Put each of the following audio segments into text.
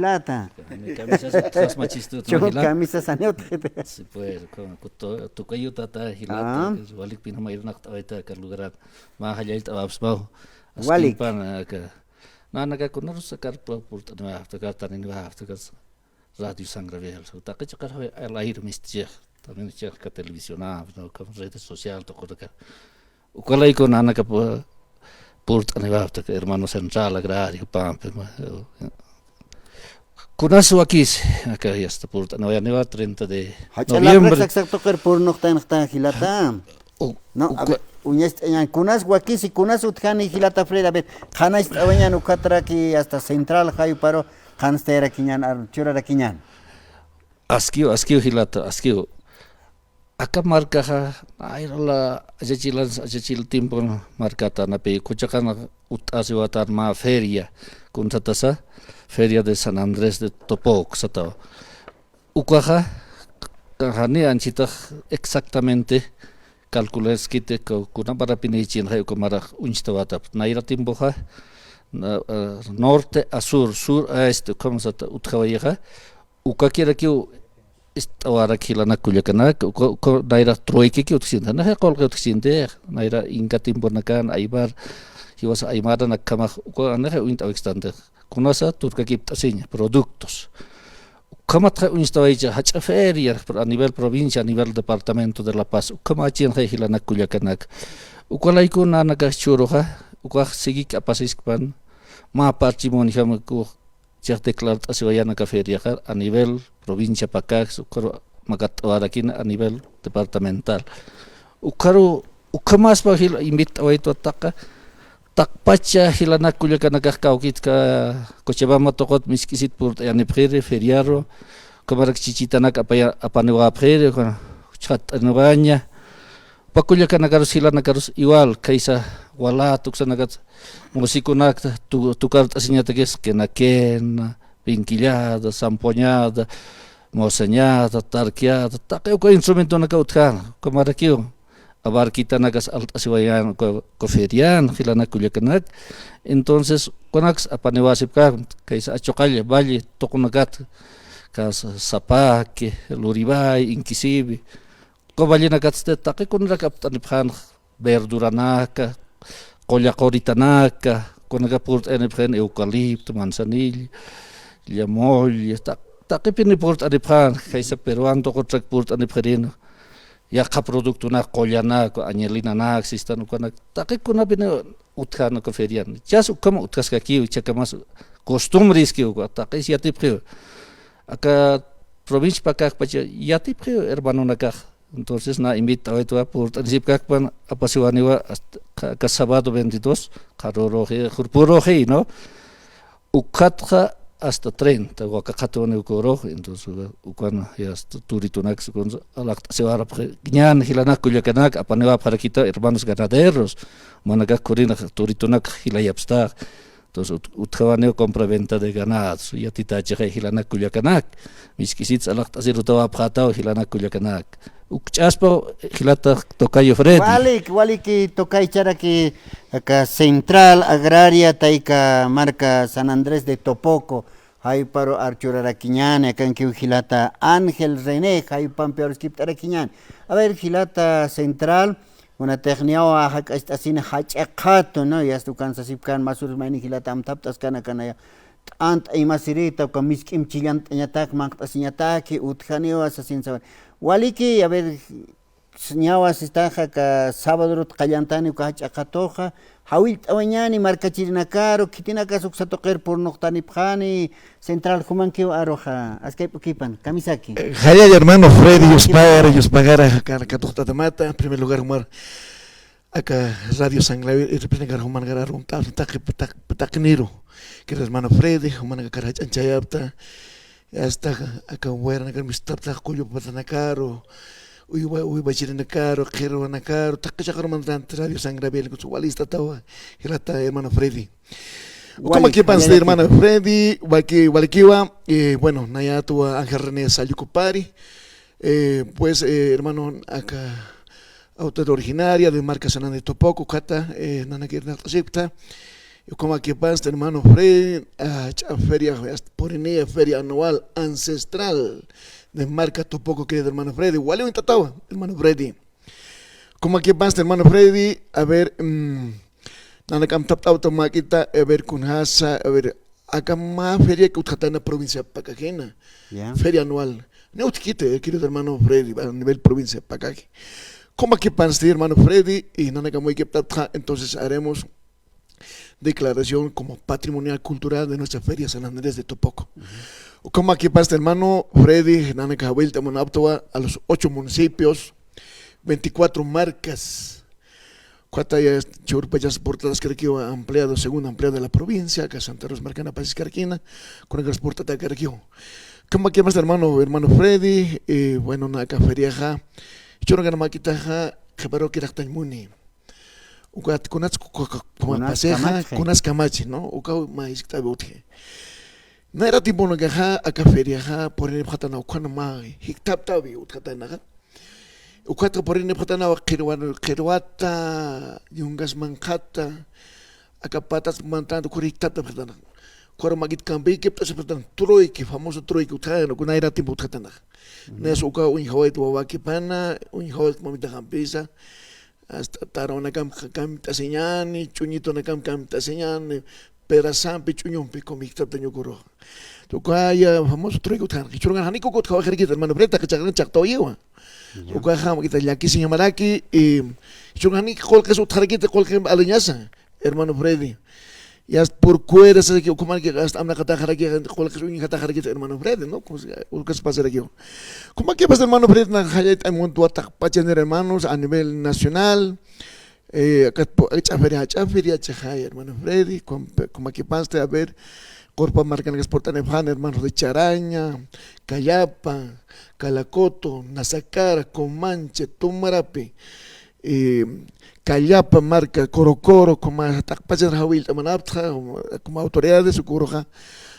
Hilata. Mi camisas otras machistas no Yo hila. camisa saneo. Sí pues con tu kayo tata hilata Ah, walik pinamayrnak ahorita que lugar más allá está absbao. Askin walik. pan que na naga kunar sakar por no hafta ka tanin va hafta ka radio sangra vial. Ta que chakar al aire mistia. También chakar ka televisión no ka redes social to ka. Ukalay ko nana ka por no hafta ka hermano central agrario pampe. Kunasu aquí, acá ya está por no va 30 de Hachala noviembre. exacto que por no está hilata. U- No, a uka- ver, uñas kunas wakis y kunas utkani hilata freda a ver. Hana estaban ukatra ki hasta central hay paro hanstera kinyan ar chura kinyan. Askio hilata, askio. Acá marca ay la ajachil tiempo marca na pe kuchakana asiwatar ma feria kun tatasa feria de San Andrés de Topoc sata. Ukaja kahani anchita exactamente calcules kite kuna para pinichin hay kumara unstawata naira timboja norte a sur, sur a este como sata utkawaya uka kira ki istawara kila na kulyakana ko naira troike ki utsinda na kol ki utsinde naira inka timbo nakan aibar hiwas aimada nakama ko anahe uint awextande kunasa turka kiptasinya productos como instawaya hacha feria a nivel provincia a nivel departamento de La Paz como achin hila na kulyakanak ukalay ko na nagachoroha ukah sigi kapasispan ma parchimon hamku ya declarat asiwayana ka feria a nivel provincia Pacac magatawarakin a nivel departamental ukaru ukamas pa hil invit away to taka takpacha hilana kulyaka nagakaukit ka Cochabamba tokot miskisit pur yani prere feriaro kamarak chichitanak apaniwa prere con chat anubanya pakulyaka nagarus hila nagarus igual kaisa wala tuksa nagat musikunak tukar asinya teges kenaken vinquillada sampoñada moseñada tarqueada takay ko instrumento nakautkan kamarakyo abarquita nagas alt asiwayan ko ferian hilana kulyakanak entonces konax apaniwasip ka kaisa achokalle valle tokunagat kas sapake luribay inkisibi ko valle nagat takay kunrak aptaniphan verduranaka qollaqoritanaka kunagapurt eniphen eucalipto manzanilla llamolla takay pinipurt aniphan kaisa peruan tokotrak purt anipherino yaka produkto na kolyana ko anyelina na existan ko na takay ko na bina utkan ko ferian just como utkas ka kiu chaka mas costumbres kiu ko takay siatip kiu aka provincia Pacac pacha yatip kiu hermano nakak entonces na invita hoy tu por transip kak pan apasiwaniwa ka sábado 22 karoroje jurpuroje no ukatja hasta 30 wakakatone ukoro entonces ukan ya turitunak con alak sewara gnan hilana kulyakanak apanewa para kita hermanos ganaderos managa korina turitunak hilayapsta entonces utkawane compra-venta de ganados ya titache hilana kulyakanak miskisit alak tasirutawa phatao hilana kulyakanak ukchaspo hilata tokayo Freddy Walik tokay chara ki acá central agraria taika marca San Andrés de Topoco hay paro archuraraquiñán acá en Hilata Ángel René hay pampeor skiptaraquiñán a ver Hilata central una técnica o hasta sin hachacato no ya tu cansa sipkan masur maini Hilata amtaptas kana kana ant ay masirita con miskim chillant ñatak maktas ñataki utjanio asasin saber waliki a ver ñawas estaja ka sábado qallantani ka hachaqatoja hawil tawañani markachirina caro kitina ka suksatoqer por noqtani phani central humanki aroja askay pukipan kamisaki Jaya hermano Freddy Yuspagara Katuxta Tamata en primer lugar humar acá Radio Sanglavi y representar human garar un takniro que hermano Freddy human garar chanchayapta hasta acá huera nagar mistapta kuyo patanakaro uy bachirina caro quiero na caro takachakar mandan Radio Sanglavi con su walista tawa hilata hermano Freddy como que panse hermano Freddy walikiwa bueno naya tu Ángel René Sayucupari pues hermano acá autor originaria de marca San Andrés de Topoco, Cata, Nanakir Naltasipta, Y como aquí pasa, hermano Freddy, feria, porinía, feria anual ancestral de marca Topoco, querido hermano Freddy. Igual un tatao, hermano Freddy. Como aquí pasa, hermano Freddy, a ver, nana cam tatao tomaquita, a ver, con hasa, a ver, acá más feria que utjata en la provincia de Pacajena, feria anual. No te quite, querido hermano Freddy, a nivel provincia de Pacaje. Como aquí pasa, hermano Freddy, y nana cam entonces haremos declaración como patrimonial cultural de nuestra feria San Andrés de Topoco. Como aquí pasa, hermano Freddy, Nana Cahuil, a los 8 municipios, 24 marcas, 4 churpayas portadas que aquí ampliado, segunda ampliada de la provincia, que Santa Rosa Marcana, País Carquina, con el transporte de Carquio. Como aquí pasa, hermano Freddy, bueno, Naka Feriaja, Chorgan Maquitaja, Jabaro Kiraktaimuni. Ukat kunats como paseja kunas kamachi, ¿no? Ukau mais está bote. No era tiempo no gaja a feria ja por el patana ukana mai hiktap tabi utkatana. Ukata por el patana kirwata yungas mankata akapatas mantando kuriktata patana. Kora magit kambi que pasa patana troiki famoso troiki utana kuna era tiempo utkatana. Nes uka un hoyt wawaki pana un hoyt mamita campisa. Hasta taro na cam taseñani, chuñito na cam taseñani, pedazan pichuñón pico mixta teño coro. Tu kaya famoso traigo tan, que churgan haniko kot kawa jerquita, hermano preta que chagan chacto yewa. Tu kaya ham kita yaki sin yamaraki y churgan haniko kol que su tarquita kol que aliñasa, hermano Freddy. Ya por cuera se que como que hasta amna kata jerqui kol que su kata jerquita, hermano Freddy, ¿no? Como que se pasa aquí. Como que pasa, hermano Freddy, na hayat hay un tuatak pachener hermanos a nivel nacional. Acá feria chajay, hermano Freddy, como que pasa a ver corpa marcan que exportan hermanos de Charaña, Cayapa, Calacoto, Nazacara, Comanche, Tumarape, Cayapa marca Corocoro, como Takpacher Hawil, como autoridades, Sucuroja,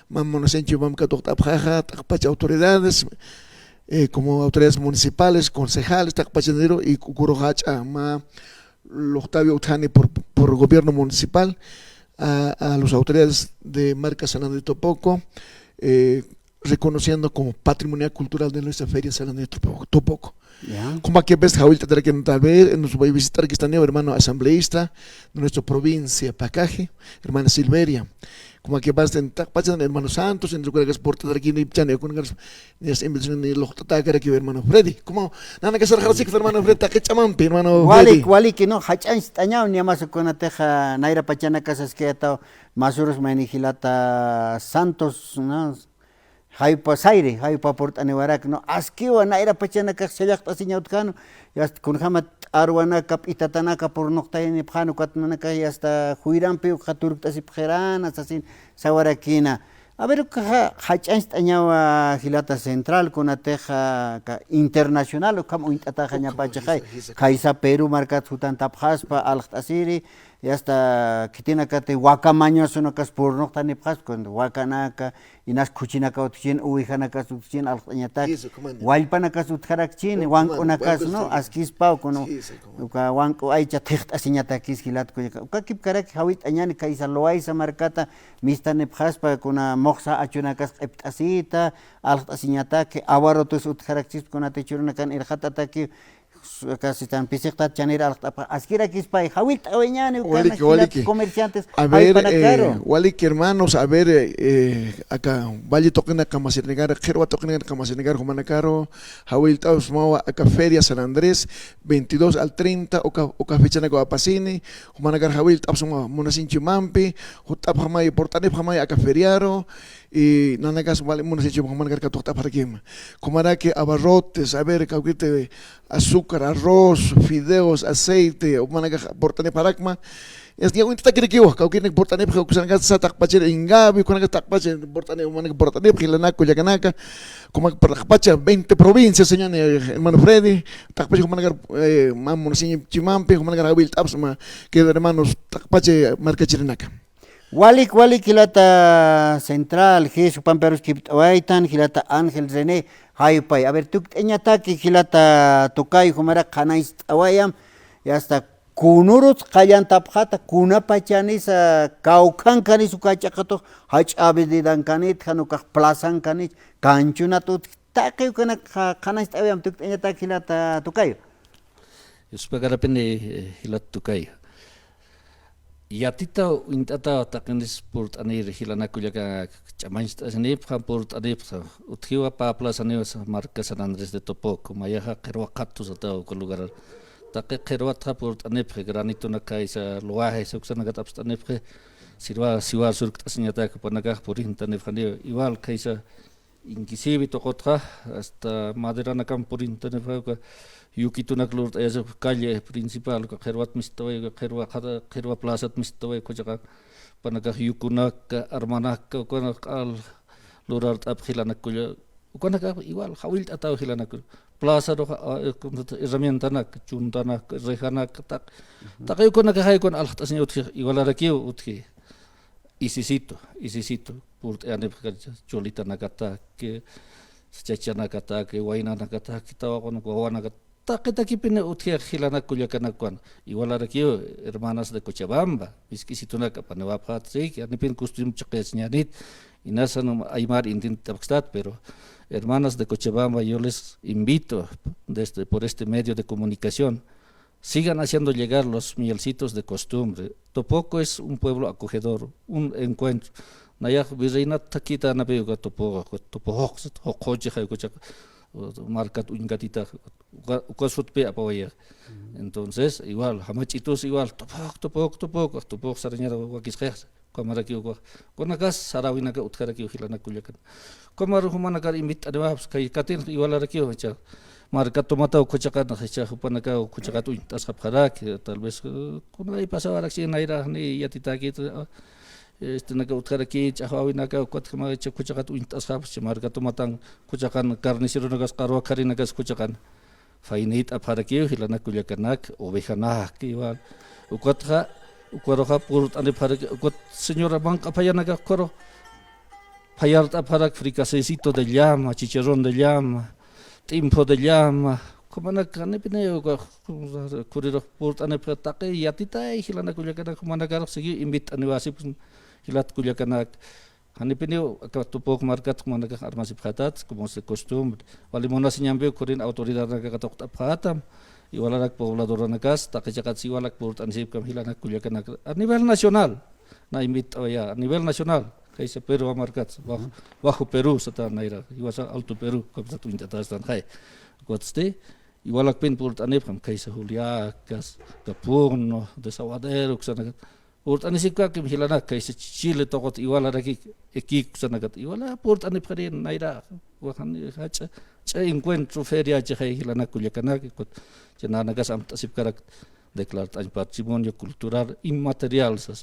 Mamonosencho, Mamcatoctapjaja, Takpacha autoridades, como autoridades municipales, concejales, Takpachenero y Cucurojacha, Octavio Utani por gobierno municipal, a las autoridades de marca San Andrés de Topoco, reconociendo como patrimonial cultural de nuestra feria San Andrés de Topoco. Como aquí ves, Jaúl, tal vez nos voy a visitar que está hermano asambleísta de nuestra provincia, Pacaje, hermana Silveria. Como aquí vas en hermano Santos, en lugar de exportar aquí en Ipchane, con las inversiones de los tatacar aquí, hermano Freddy. Como nada que ser así, hermano Freddy, que chamampi, hermano Freddy. Wali que no, hachan tañao ni más con la teja naira pachana casas que atao masuros manijilata Santos, no. Haipa Saire, haipa portanewarak, no. Askiwa naira pachana kas selak tasiñautkano, ya con hamat arwana kap itatanaka por noctayni pjano katnanaka y hasta huirampi khaturktas ipjeran asasin sawarakina. A ver hachanst añawa hilata central con ateja internacional o kam uintataja ñapachajay kaisa Perú markat hutan tapjaspa alhtasiri y hasta kitina kate wakamaño sonakas por noctani pjas con wakanaka inas kuchinaka utchin uijanaka utchin alhtañatak walpanaka utjarakchin wankunakas no askispa con wanku aycha text asiñatakis hilat ko kipkarak hawit añani kaisa loaisa markata mistane pjaspa con moxa achunakas eptasita alhtañatak awarotus utjarakchis con atechurnakan irhatataki casi tan pisikta chanir askira kispay hawit aweñane comerciantes a ver walik hermanos a ver acá valle toquena camasirnegar jerwa toquena camasirnegar humanacaro hawil taus mawa acá feria San Andrés 22 al 30 oka fechana ko apasini humanacar hawil taus munasinchi mampi hutap hamay portane hamay acá feriaro y nanagas vale munasinchi humanacar ka tokta para quema comara que abarrotes a ver cauquite azúcar, arroz, fideos, aceite, humanacar portane paracma. Es que ahorita quiere que yo, que portane porque usan gas satak pache ingabi, con gas tak pache portane humanacar portane porque la naco ya canaca, como para pache 20 provincias, señor hermano Freddy, tak pache humanacar mamón sin chimampe, humanacar habil tapsma, que hermanos tak pache marca chirenaca. Walik hilata central, Jesús Pamperos Kiptawaitan, hilata Ángel René, a ver, tú eñataki hilata tokay humara kanais awayam, y hasta kunurut qayantapqata kunapachanis kawkankanis ukachaqatu hach'avididankanit hanukaq plazankanit kanchunatut taqi kana qanas t'awiam tukt'añata hilata tukayo Uspagarapini hilat tukayo Yatita intata taqinis purt anir hilanakullaka chamanchta asanip han purt anip uthiwa papla saniwas marca San Andrés de Topoco mayaha qerwaqattu sata ko lugar taqi qerwatha purt anip granito nakaisa luaje suksanagat abstanip sirwa siwa surkt asnyata kapanaga purinta nefani igual kaisa inclusive toqotqa hasta madera nakam purinta nefa Yukitunak lurt esa calle principal ka kherwat mistaway kherwa plazat mistaway ko jaka panaka yukunak armanak ko al lurart ab khilanak ko ukonaka igual hawil ataw khilanak plaza ro herramienta nak chuntanak rehanak tak takay ko nakahay kon alhat asni utki igual arakiu utki isisito purt ane cholita nakata ke chacha nakata ke waina nakata kita ko nakata Taki pina utia hilana kuliakanakuan. Igual aquí hermanas de Cochabamba, isquisituna kapanawaphat sí, que anipin custom chakesñanit, y nasa no aymar indin tabstat, pero hermanas de Cochabamba yo les invito por este medio de comunicación, sigan haciendo llegar los mielcitos de costumbre. Topoco es un pueblo acogedor, un encuentro. Naya virreina takita nabeuga topoco, marcat ungatita ukasutpe apawaya entonces igual hamachitos igual topok saranyara wakisqex kamaraki konakas sarawinaka utkaraki hilanakullakan kamar humanakar invit adabs kay katin igual araki cha marcat tomata kuchakan hacha hupanaka kuchakatu tasqapharak tal vez kunay pasawarak naira ni yatitaki naga utkaraki chahawinaka kutkama kuchakat uintasqap marcat tomatang kuchakan carnicero nagas qarwa khari nagas kuchakan fainit apharaki hilanakullakanak ovejanak igual ukotha purut ane pharaki ukot señora banca payanaga koro payart apharak fricasecito de llama chicharrón de llama timpo de llama kumanak ane pine kuriro purut ane phatake yatita hilanakullakanak kumanak sigi imbit aniwasip hilat kullakanak hanipinio akatupok markat kumanak armasip khatat como se costumbre walimonas nyambe kurin autoridad naga katok aphatam iwalarak poblador nagas takechakat siwalak purut ansip kam hilanak kullakanak a nivel nacional na imbit a nivel nacional kaisa Peru markat bajo Perú sata naira iwasa alto Perú kapsatu intatas tan khai kotste iwalak pin purut anip kam kaisa Juliacas Capurno Desaguadero ksanagat purt anisika kim hilana kaisa Chile tokot igual araki ekik sanagat igual purt anip kharin naira wahan hacha encuentro feria che hilana kullakana kot chenana gas am tasip karak declarar tan patrimonio cultural inmaterial sas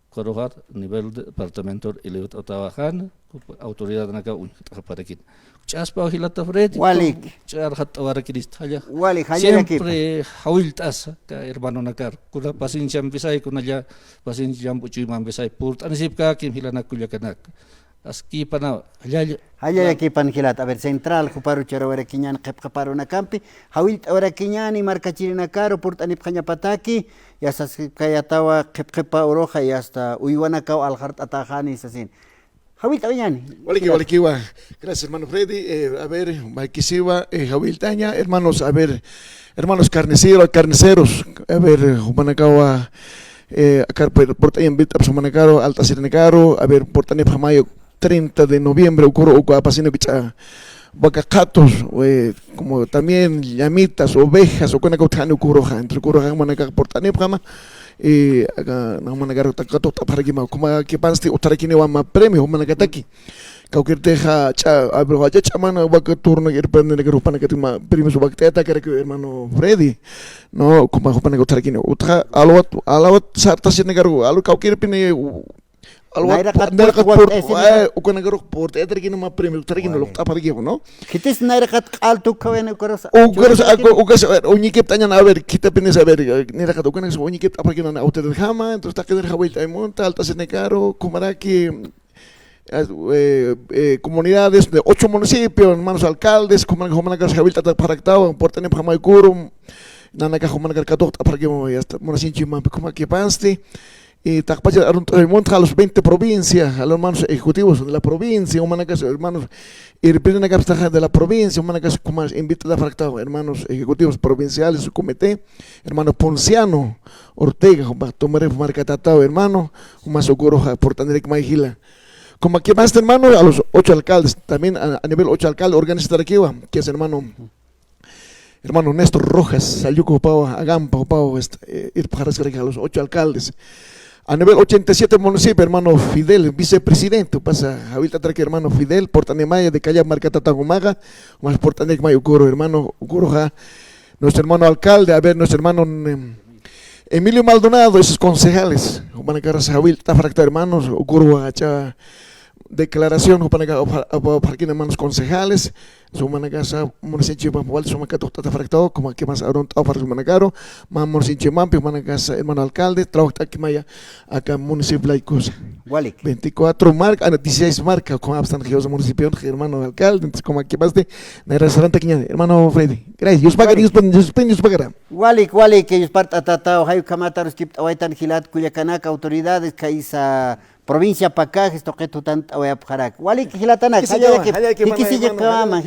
korohat nivel departamento elevat otawahan autoridad naga un taparakin chaspa hilata fred walik char hat awarakin istalla walik hanya siempre hawiltas ka hermano nakar kuna paciencia bisay kuna ya paciencia puchui man bisay purt anisip ka kim hilana kullakanak aski pana haya aquí pangilat a ver central kuparu charawara kinyan qepqaparu nakampi hawil awara kinyan y marca chirina caro purt anip khanya pataki ya sas kaya tawa qepqepa uroja y hasta uywana kaw alhart atajani sasin hawil tawiñani walikiwa gracias hermano Freddy a ver maikisiwa hawil taña hermanos a ver hermanos carniceros a ver humanakawa acá por también bit absamanakaro alta sirenecaro a ver por tanip hamayo 30 de noviembre ocurre apasino kicha bacacatos como también llamitas ovejas o con acá ocurroja entre ocurroja manaka por tanip hama y acá no manaka takato taparagima como que panste otarakine wa premio manakataki Kau deja abro aja chamana baka turno irpande negro pana katima primus bakte ta kare hermano Freddy no como pana ko tarakine utra alawat sarta sin negaro alu kau kirpine alawat naira kat port ukana negaro port eterkine ma premium tarakine lok apa lagi no kitis naira kat altu kawene koros ugas unikip tanya a ver kita pine saber naira kat ukana unikip apa kina na auto de jama entonces ta keder hawil monta alta sin negaro kumaraki comunidades de 8 municipios, hermanos alcaldes, como Javilta Paractao, Portene Pamaikurum, Nanaka Humangar Kadota para que Monasinchi Mampi, como que paste. Y Tacpacha remonta a los 20 provincias, a los hermanos ejecutivos de la provincia, humanacas, hermanos, y representantes de la provincia, humanacas, como invita a fractado, hermanos ejecutivos provinciales, su comité, hermano Ponciano, Ortega, Tomare Marcatatao, hermano, más seguro por Tanderek Maigila. Como aquí más, hermano, a los 8 alcaldes, también a nivel 8 alcaldes, organiza Tarequiwa, que es hermano Néstor Rojas, Sayuco Pau, Agampa, Pau, ir a los 8 alcaldes. A nivel 87 municipios, hermano Fidel, vicepresidente, pasa ahorita trae hermano Fidel, Portanemaya de Calla Marcata Tagumaga, más Portanemaya Ucuro, hermano Ucuroja, nuestro hermano alcalde, a ver, nuestro hermano Emilio Maldonado, esos concejales, Humanacara Sahuil, Tafracta hermanos, Ucuro, Acha, declaración, para hermanos concejales, su managasa, Morsinche Pampal, su macato Tafractado, como aquí más Aron Tafar su managaro, Morsinche Mampi, managasa, hermano alcalde, trabaja aquí Maya, acá municipio Laicos. 24 marcas, 16 marcas, como abstan geos municipio, hermano alcalde, entonces como aquí más de restaurante Quiñán, hermano Freddy. Gracias, Dios pagará. Walik, que ellos partan tatao, hay camataros que awaitan gilat, Culiacanac, autoridades, Caísa. Provincia Pacaj, esto que tú tanto voy a parar. Wali que gilatana, hikisi kama.